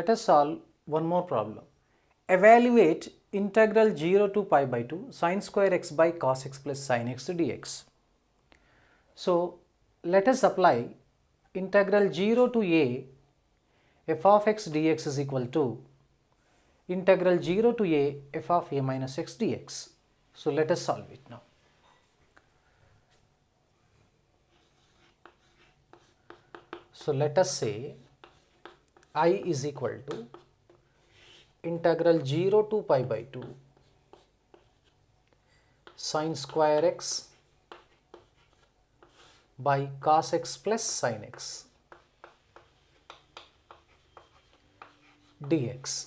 let us solve one more problem. Evaluate integral 0 to pi by 2 sin square x by cos x plus sin x dx. So let us apply integral 0 to a f of x dx is equal to integral 0 to a f of a minus x dx. So let us solve it now. So let us say I is equal to integral 0 to pi by 2 sin square x by cos x plus sin x dx.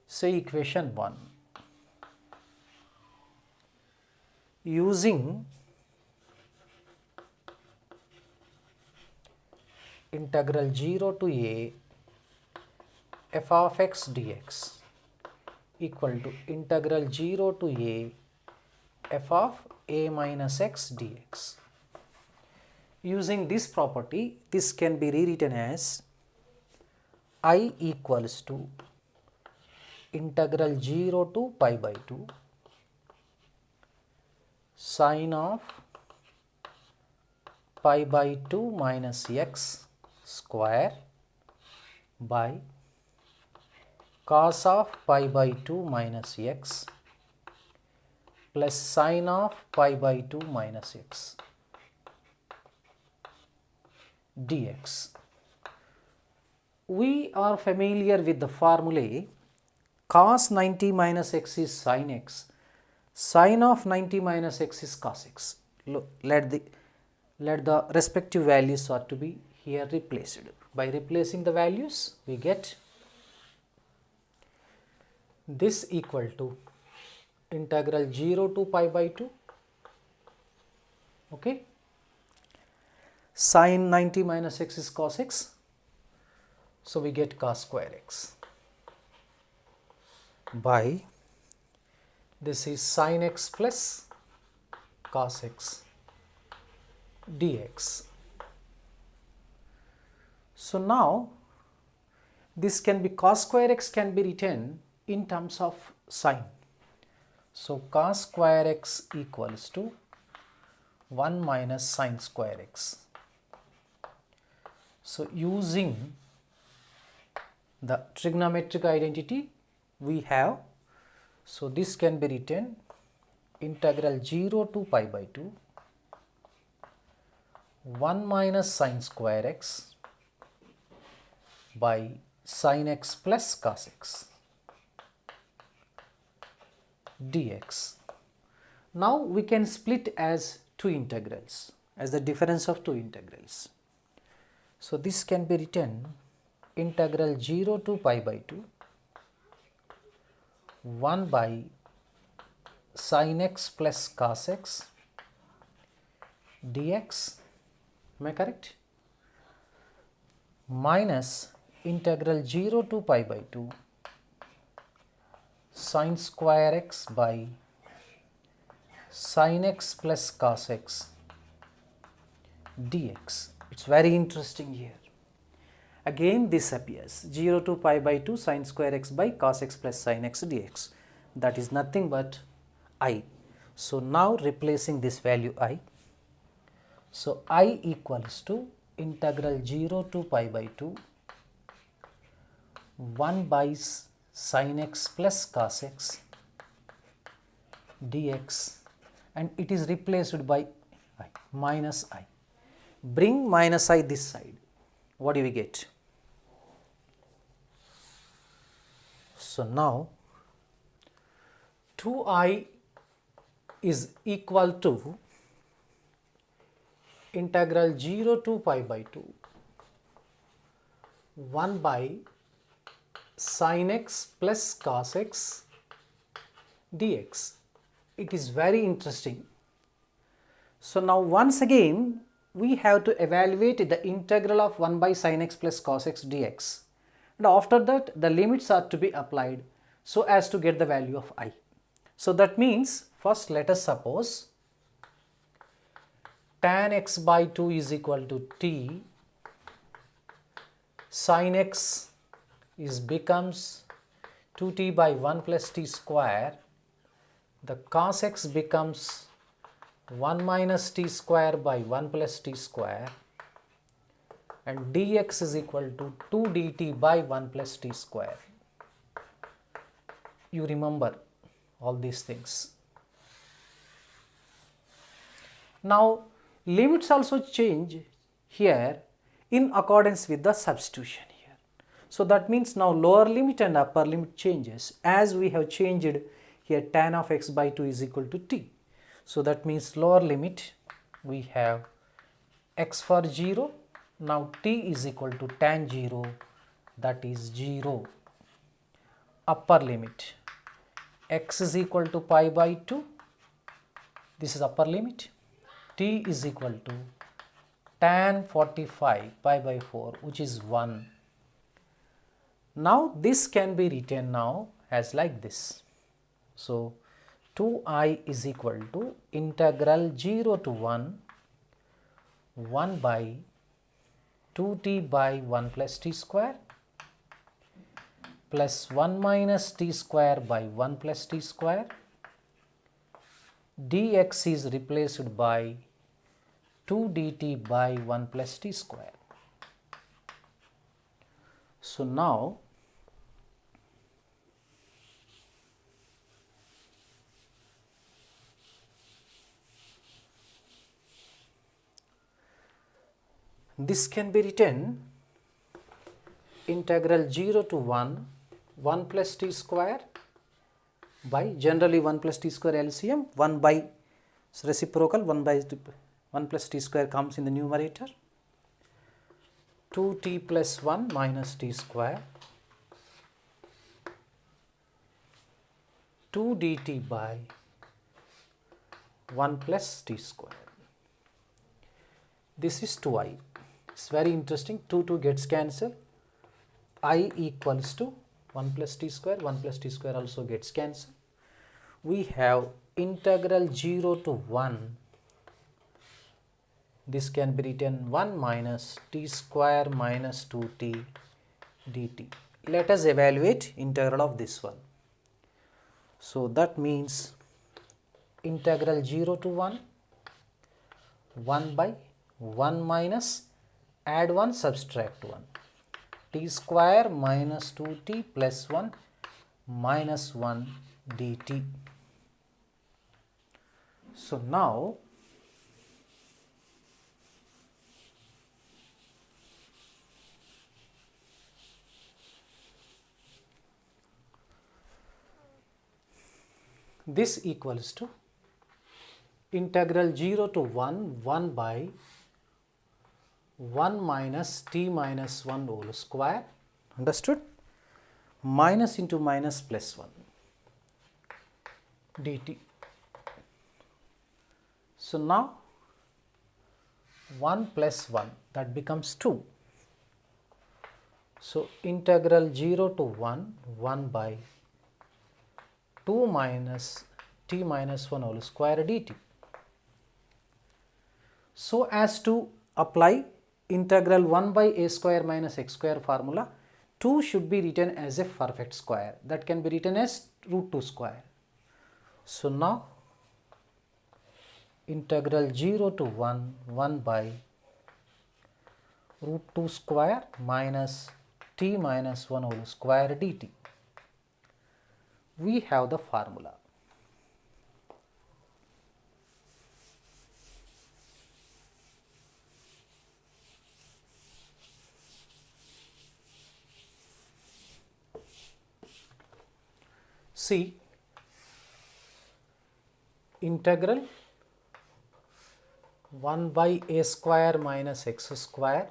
Say equation 1. Using integral 0 to a f of x dx equal to integral 0 to a f of a minus x dx. Using this property, this can be rewritten as I equals to integral 0 to pi by 2 sin of pi by 2 minus x square by cos of pi by 2 minus x plus sin of pi by 2 minus x dx. We are familiar with the formulae. Cos 90 minus x is sin x, sin of 90 minus x is cos x. Look, let the respective values are to be here replaced. By replacing the values, we get this equal to integral 0 to pi by 2, okay, sin 90 minus x is cos x, so we get cos square x by this is sin x plus cos x dx. So now this can be cos square x can be written in terms of sin. So cos square x equals to 1 minus sin square x. So using the trigonometric identity we have, so this can be written integral 0 to pi by 2 1 minus sin square x by sin x plus cos x dx. Now we can split as two integrals, as the difference of two integrals. So this can be written integral 0 to pi by 2 1 by sin x plus cos x dx, am I correct? Minus integral 0 to pi by 2 sin square x by sin x plus cos x dx. It's very interesting here. Again this appears 0 to pi by 2 sin square x by cos x plus sin x dx. That is nothing but I. So now replacing this value I. So I equals to integral 0 to pi by 2 1 by sin x plus cos x dx, and it is replaced by I, minus I. Bring minus I this side. What do we get? So now 2I is equal to integral 0 to pi by 2 1 by sin x plus cos x dx. It is very interesting. So now once again we have to evaluate the integral of 1 by sin x plus cos x dx, and after that the limits are to be applied so as to get the value of I. So that means first let us suppose tan x by 2 is equal to t sin x is becomes 2t by 1 plus t square, the cos x becomes 1 minus t square by 1 plus t square, and dx is equal to 2 dt by 1 plus t square. You remember all these things. Now limits also change here in accordance with the substitution here. So that means now lower limit and upper limit changes, as we have changed here tan of x by 2 is equal to t. So that means lower limit we have x for 0, now t is equal to tan 0, that is 0. Upper limit x is equal to pi by 2, this is upper limit, t is equal to tan 45 pi by 4, which is 1. Now this can be written now as like this. So 2I is equal to integral 0 to 1 by 2t by 1 plus t square plus 1 minus t square by 1 plus t square, dx is replaced by 2 dt by 1 plus t square. So now this can be written integral 0 to 1 plus t square by generally 1 plus t square LCM, 1 by reciprocal 1 plus t square comes in the numerator, 2t plus 1 minus t square, 2 dt by 1 plus t square. This is 2i. It's very interesting. 2 gets cancelled. I equals to 1 plus t square. 1 plus t square also gets cancelled. We have integral 0 to 1. This can be written 1 minus t square minus 2t dt. Let us evaluate integral of this one. So that means integral 0 to 1 by 1 minus add 1 subtract 1 t square minus 2t plus 1 minus 1 dt. So now this equals to integral 0 to 1 by 1 minus t minus 1 whole square, understood, minus into minus plus 1 dt. So now 1 plus 1, that becomes 2. So integral 0 to 1 by 2 minus t minus 1 whole square dt. So as to apply integral 1 by a square minus x square formula, 2 should be written as a perfect square, that can be written as root 2 square. So now integral 0 to 1 by root 2 square minus t minus 1 whole square dt. We have the formula. See, integral 1 by a square minus x square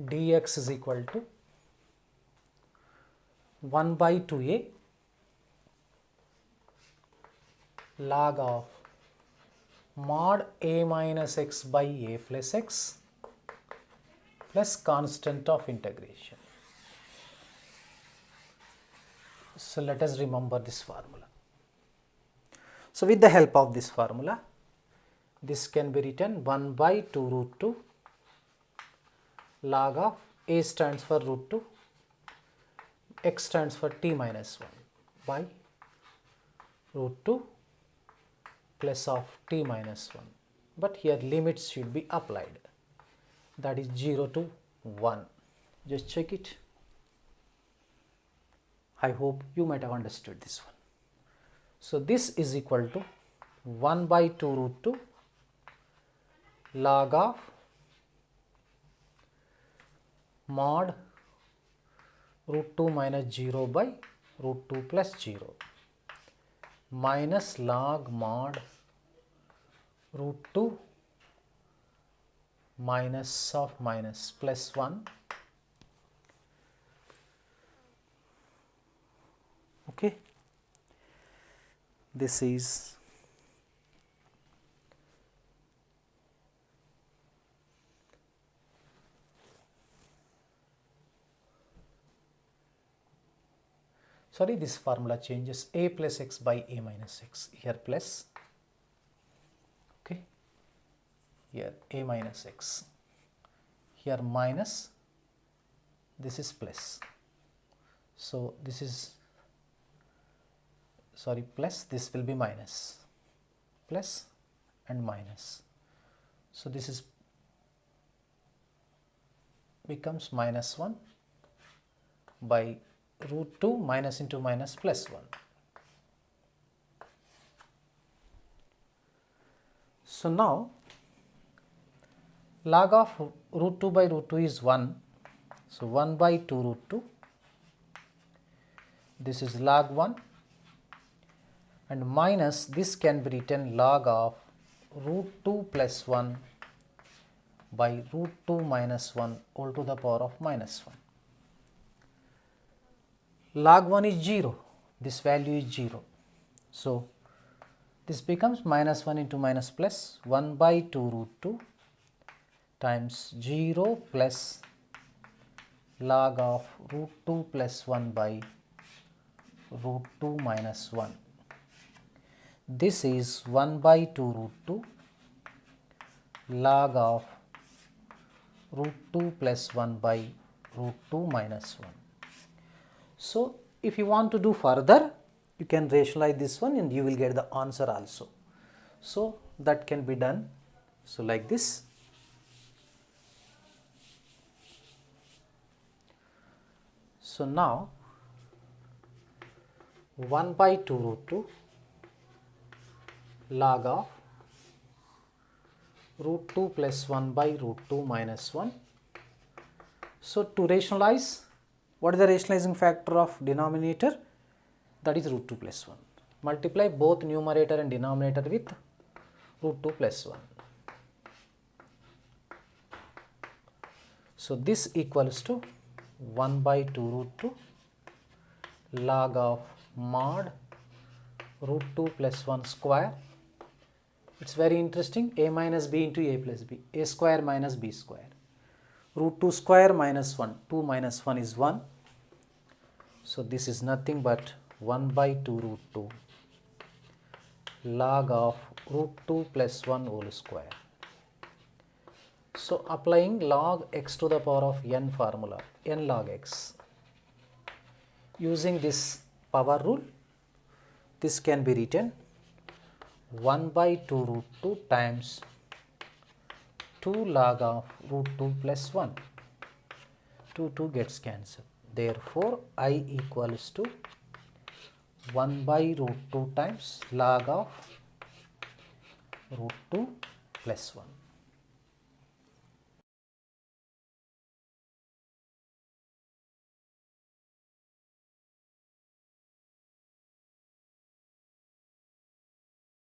dx is equal to 1 by 2a log of mod a minus x by a plus x plus constant of integration. So let us remember this formula. So with the help of this formula, this can be written 1 by 2 root 2 log of A stands for root 2, x stands for t minus 1 by root 2 plus of t minus 1, but here limits should be applied, that is 0 to 1. Just check it. I hope you might have understood this one. So this is equal to 1 by 2 root 2 log of mod root 2 minus 0 by root 2 plus 0 minus log mod root 2 minus of minus plus 1. Okay, this is this formula changes, a plus x by a minus x, here plus, okay, here a minus x, here minus, this is plus, so this is plus, this will be minus, plus and minus, so this is becomes minus 1 by root 2 minus into minus plus 1. So now log of root 2 by root 2 is 1, so 1 by 2 root 2, this is log 1, and minus this can be written log of root 2 plus 1 by root 2 minus 1 all to the power of minus 1. Log 1 is 0, this value is 0, so this becomes minus 1 into minus plus 1 by 2 root 2 times 0 plus log of root 2 plus 1 by root 2 minus 1. This is 1 by 2 root 2 log of root 2 plus 1 by root 2 minus 1. So if you want to do further, you can rationalize this one and you will get the answer also. So that can be done. So like this. So now 1 by 2 root 2 log of root 2 plus 1 by root 2 minus 1. So to rationalize, what is the rationalizing factor of denominator? That is root 2 plus 1. Multiply both numerator and denominator with root 2 plus 1. So this equals to 1 by 2 root 2 log of mod root 2 plus 1 square. It's very interesting, a minus b into a plus b, a square minus b square. Root 2 square minus 1, 2 minus 1 is 1. So this is nothing but 1 by 2 root 2 log of root 2 plus 1 whole square. So applying log x to the power of n formula, n log x, using this power rule, this can be written 1 by 2 root 2 times 2 log of root 2 plus 1. 2 gets cancelled. Therefore, I equals to 1 by root 2 times log of root 2 plus 1.